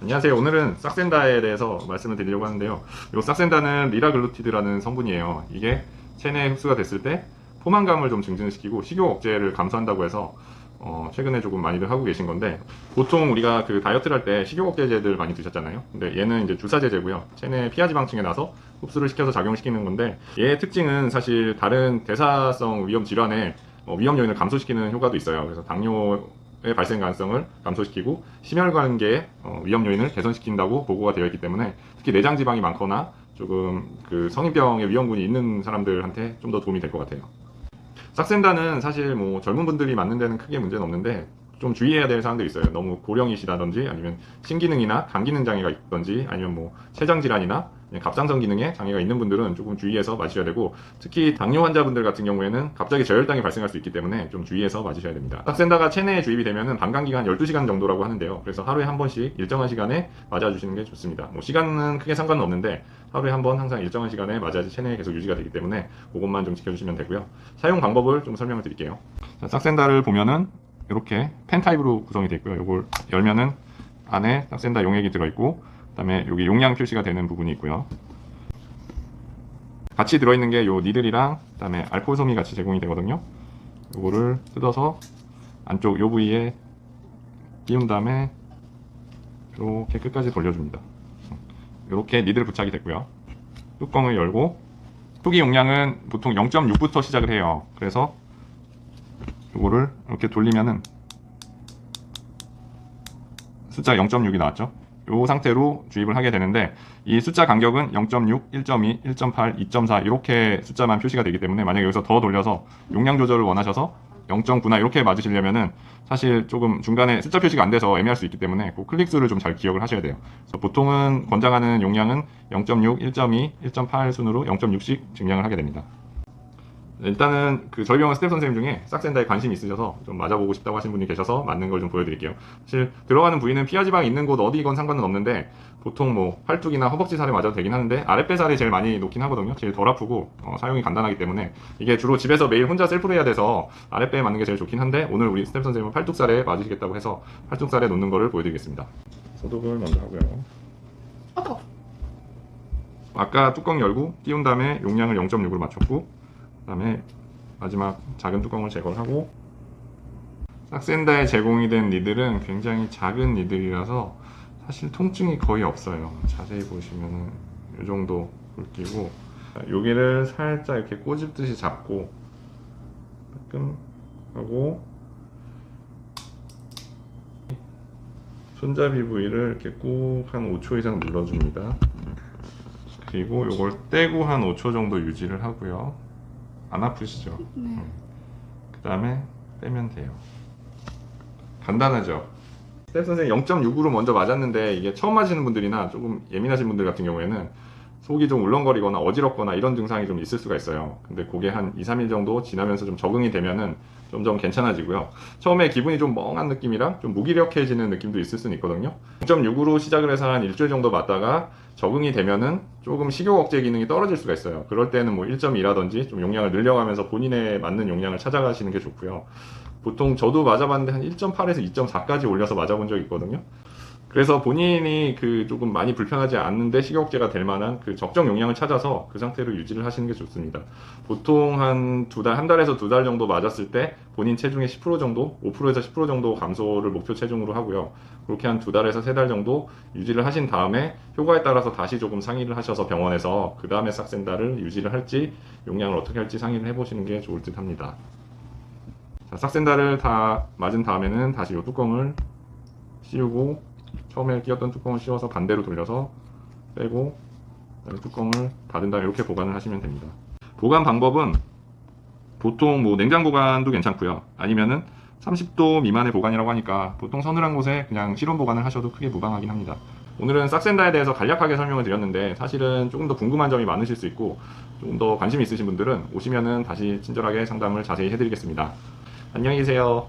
안녕하세요. 오늘은 싹센다에 대해서 말씀을 드리려고 하는데요. 이 싹센다는 리라글루티드라는 성분이에요. 이게 체내에 흡수가 됐을 때 포만감을 좀 증진시키고 식욕 억제를 감소한다고 해서 최근에 조금 많이들 하고 계신 건데, 보통 우리가 그 다이어트를 할 때 식욕 억제제들 많이 드셨잖아요. 근데 얘는 이제 주사제제고요. 체내 피하지방층에 나서 흡수를 시켜서 작용시키는 건데, 얘의 특징은 사실 다른 대사성 위험 질환의 위험 요인을 감소시키는 효과도 있어요. 그래서 당뇨의 발생 가능성을 감소시키고 심혈관계의 위험 요인을 개선시킨다고 보고가 되어 있기 때문에, 특히 내장 지방이 많거나 조금 그 성인병의 위험군이 있는 사람들한테 좀 더 도움이 될 것 같아요. 싹센다는 사실 뭐 젊은 분들이 맞는 데는 크게 문제는 없는데, 좀 주의해야 될 사항들이 있어요. 너무 고령이시다든지, 아니면 신기능이나 간기능 장애가 있든지, 아니면 뭐 췌장 질환이나 갑상선 기능에 장애가 있는 분들은 조금 주의해서 맞으셔야 되고, 특히 당뇨 환자분들 같은 경우에는 갑자기 저혈당이 발생할 수 있기 때문에 좀 주의해서 맞으셔야 됩니다. 싹센다가 체내에 주입이 되면은 방광 기간 12시간 정도라고 하는데요. 그래서 하루에 한 번씩 일정한 시간에 맞아주시는 게 좋습니다. 뭐 시간은 크게 상관은 없는데, 하루에 한 번 항상 일정한 시간에 맞아야지 체내에 계속 유지가 되기 때문에 그것만 좀 지켜주시면 되고요. 사용 방법을 좀 설명을 드릴게요. 자, 싹센다를 보면은 이렇게 펜 타입으로 구성이 되어 있고요. 이걸 열면은 안에 싹센다 용액이 들어있고, 그 다음에 여기 용량 표시가 되는 부분이 있고요. 같이 들어있는 게 요 니들이랑 그 다음에 알코올솜이 같이 제공이 되거든요. 요거를 뜯어서 안쪽 요 부위에 끼운 다음에 이렇게 끝까지 돌려줍니다. 이렇게 니들 부착이 됐고요. 뚜껑을 열고, 초기 용량은 보통 0.6부터 시작을 해요. 그래서 이거를 이렇게 돌리면은 숫자 0.6이 나왔죠. 이 상태로 주입을 하게 되는데, 이 숫자 간격은 0.6, 1.2, 1.8, 2.4 이렇게 숫자만 표시가 되기 때문에, 만약에 여기서 더 돌려서 용량 조절을 원하셔서 0.9나 이렇게 맞으시려면은 사실 조금 중간에 숫자 표시가 안 돼서 애매할 수 있기 때문에 그 클릭수를 좀 잘 기억을 하셔야 돼요. 그래서 보통은 권장하는 용량은 0.6, 1.2, 1.8 순으로 0.6씩 증량을 하게 됩니다. 일단은 그 저희 병원 스텝 선생님 중에 싹센다에 관심이 있으셔서 좀 맞아보고 싶다고 하신 분이 계셔서 맞는 걸 좀 보여드릴게요. 사실 들어가는 부위는 피하지방이 있는 곳 어디건 상관은 없는데, 보통 뭐 팔뚝이나 허벅지 살에 맞아도 되긴 하는데 아랫배 살이 제일 많이 놓긴 하거든요. 제일 덜 아프고 사용이 간단하기 때문에, 이게 주로 집에서 매일 혼자 셀프로 해야 돼서 아랫배에 맞는 게 제일 좋긴 한데, 오늘 우리 스텝 선생님은 팔뚝살에 맞으시겠다고 해서 팔뚝살에 놓는 거를 보여드리겠습니다. 소독을 먼저 하고요. 아까 뚜껑 열고 띄운 다음에 용량을 0.6으로 맞췄고, 그 다음에 마지막 작은 뚜껑을 제거를 하고, 싹센다에 제공이 된 니들은 굉장히 작은 니들이라서 사실 통증이 거의 없어요. 자세히 보시면은 이 정도 굵기고, 여기를 살짝 이렇게 꼬집듯이 잡고 따끔 하고, 손잡이 부위를 이렇게 꾹 한 5초 이상 눌러줍니다. 그리고 이걸 떼고 한 5초 정도 유지를 하고요. 안 아프시죠? 네. 그 다음에 빼면 돼요. 간단하죠? 스텝 선생님 0.6으로 먼저 맞았는데, 이게 처음 맞으시는 분들이나 조금 예민하신 분들 같은 경우에는 속이 좀 울렁거리거나 어지럽거나 이런 증상이 좀 있을 수가 있어요. 근데 그게 한 2, 3일 정도 지나면서 좀 적응이 되면은 점점 괜찮아지고요. 처음에 기분이 좀 멍한 느낌이랑 좀 무기력해지는 느낌도 있을 수는 있거든요. 0.6으로 시작을 해서 한 일주일 정도 맞다가 적응이 되면은 조금 식욕 억제 기능이 떨어질 수가 있어요. 그럴 때는 뭐 1.2라든지 좀 용량을 늘려가면서 본인에 맞는 용량을 찾아가시는 게 좋고요. 보통 저도 맞아봤는데 한 1.8에서 2.4까지 올려서 맞아본 적이 있거든요. 그래서 본인이 그 조금 많이 불편하지 않는데 식욕제가 될 만한 그 적정 용량을 찾아서 그 상태로 유지를 하시는 게 좋습니다. 보통 한 달에서 2달 정도 맞았을 때 본인 체중의 10% 정도, 5%에서 10% 정도 감소를 목표 체중으로 하고요. 그렇게 한 2달에서 3달 정도 유지를 하신 다음에 효과에 따라서 다시 조금 상의를 하셔서 병원에서 그 다음에 싹센다를 유지를 할지 용량을 어떻게 할지 상의를 해보시는 게 좋을 듯 합니다. 자, 싹센다를 다 맞은 다음에는 다시 이 뚜껑을 씌우고, 처음에 끼웠던 뚜껑을 씌워서 반대로 돌려서 빼고, 그다음에 뚜껑을 닫은 다음에 이렇게 보관을 하시면 됩니다. 보관 방법은 보통 뭐 냉장 보관도 괜찮고요. 아니면은 30도 미만의 보관이라고 하니까 보통 서늘한 곳에 그냥 실온 보관을 하셔도 크게 무방하긴 합니다. 오늘은 싹센다에 대해서 간략하게 설명을 드렸는데, 사실은 조금 더 궁금한 점이 많으실 수 있고 조금 더 관심이 있으신 분들은 오시면은 다시 친절하게 상담을 자세히 해드리겠습니다. 안녕히 계세요.